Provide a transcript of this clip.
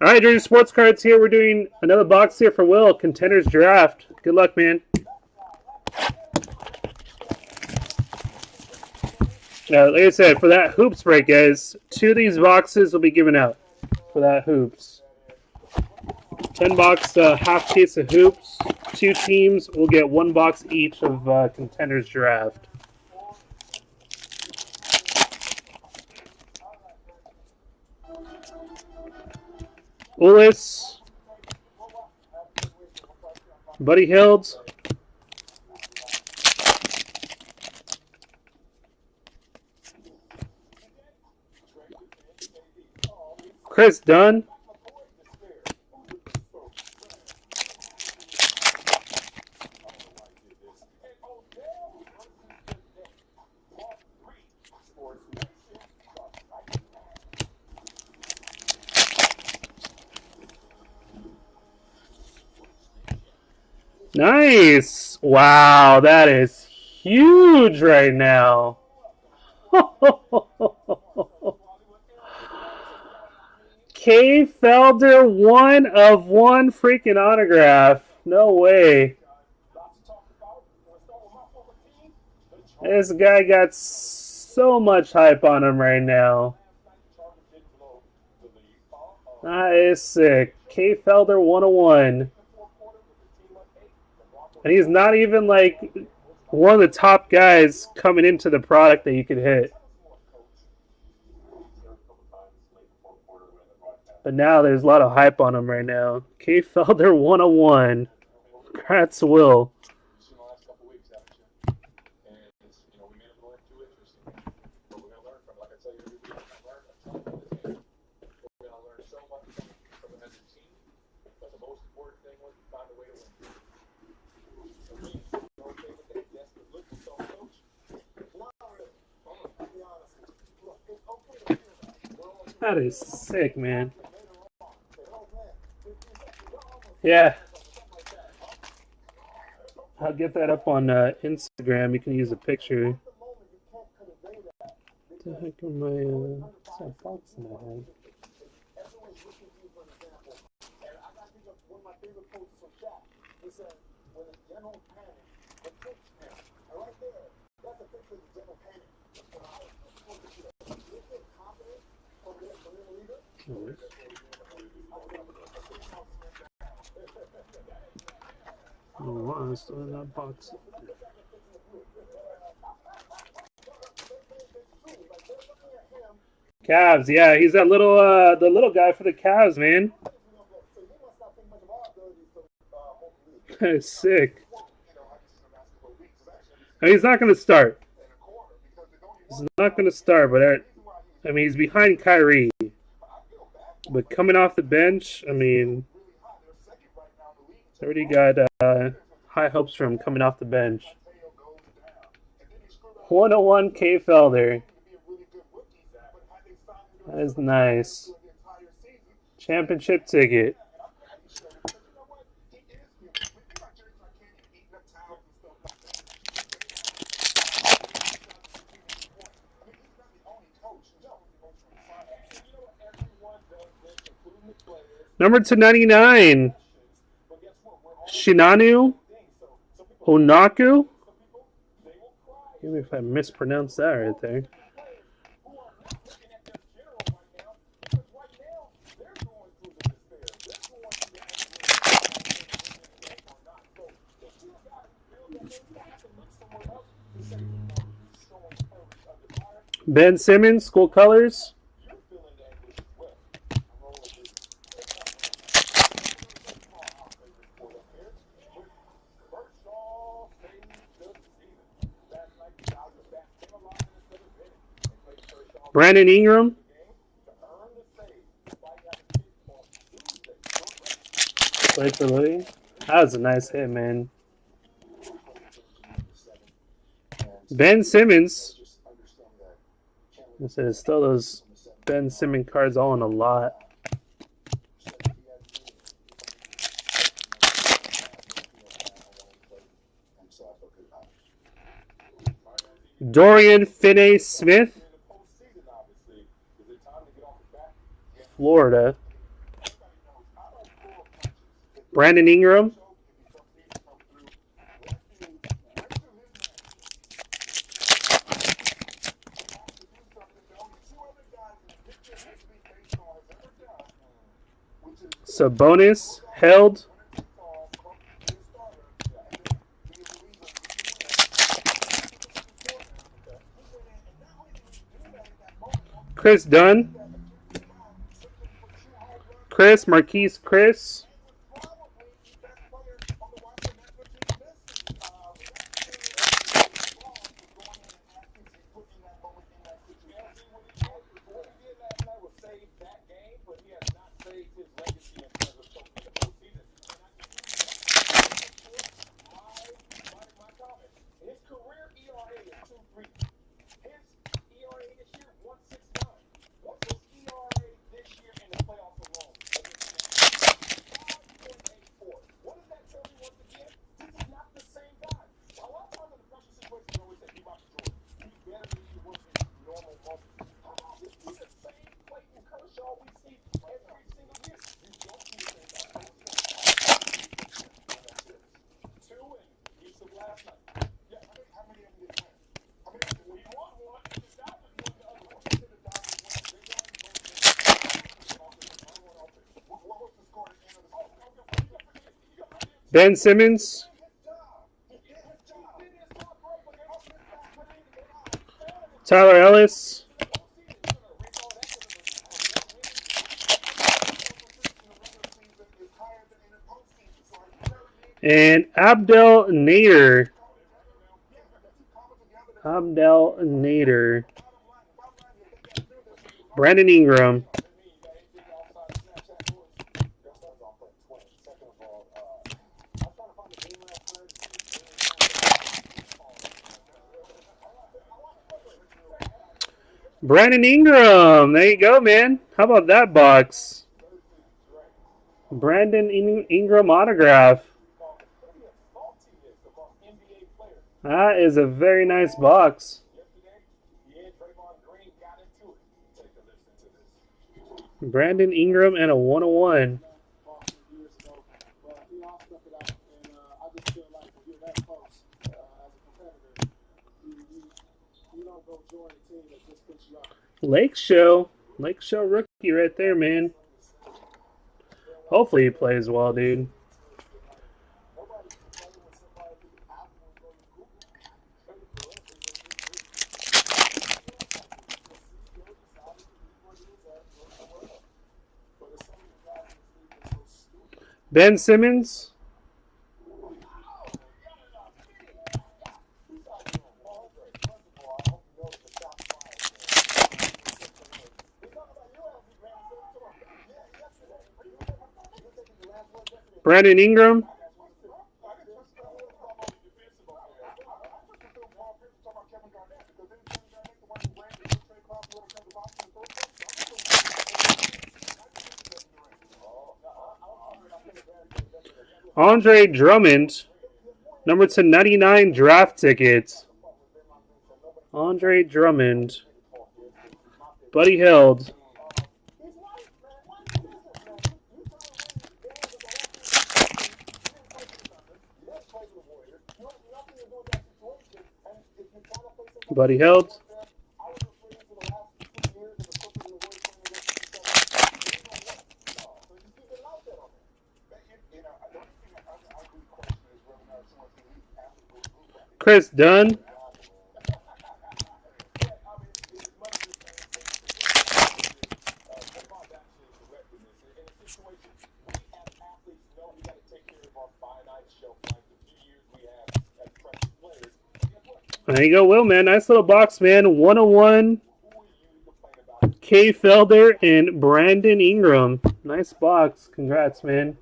All right, during sports cards here, we're doing another box here for Will. Contenders draft. Good luck, man. Now, like I said, for that hoops break, guys, 2 of these boxes will be given out for that hoops. 10-box half case of hoops. 2 teams will get 1 box each of Contenders draft. Ulis, Buddy Hilds, Chris Dunn, nice. Wow, that is huge right now. K. Felder, 1 of 1 freaking autograph. No way. This guy got so much hype on him right now. That is sick. K. Felder, 1 of 1. And he's not even like one of the top guys coming into the product that you could hit. But now there's a lot of hype on him right now. K. Felder, 1 of 1. Congrats, Will. That is sick, man. Yeah. I'll get that up on Instagram. You can use a picture. What the heck am I... what's that box in my head? Oh, it's still in that box. Cavs, yeah, he's that little, the little guy for the Cavs, man. That is sick. I mean, he's not going to start. He's not going to start, but I mean, he's behind Kyrie. But coming off the bench, I mean, already got high hopes for him coming off the bench. 101 K. Felder. That is nice. Championship ticket. Number 299. Shinanu Onaku. Give me if I mispronounce that right there. Ben Simmons, school colors. Brandon Ingram. Played for Louis. That was a nice hit, man. Ben Simmons. I said it's still those Ben Simmons cards all in a lot. Dorian Finney-Smith. Florida. Brandon Ingram. Sabonis, held. Chris Dunn. Marquise Chris. Ben Simmons. Tyler Ellis. And Abdel Nader. Brandon Ingram. Brandon Ingram. There you go, man. How about that box? Brandon Ingram autograph. That is a very nice box. Brandon Ingram and a 101. Lake Show rookie right there, man. Hopefully he plays well, dude. Ben Simmons. Brandon Ingram. Andre Drummond, number 299 draft tickets. Andre Drummond. Buddy Hield. Buddy Hield. Chris Dunn. There you go, Will, man. Nice little box, man. 101. K. Felder and Brandon Ingram. Nice box. Congrats, man.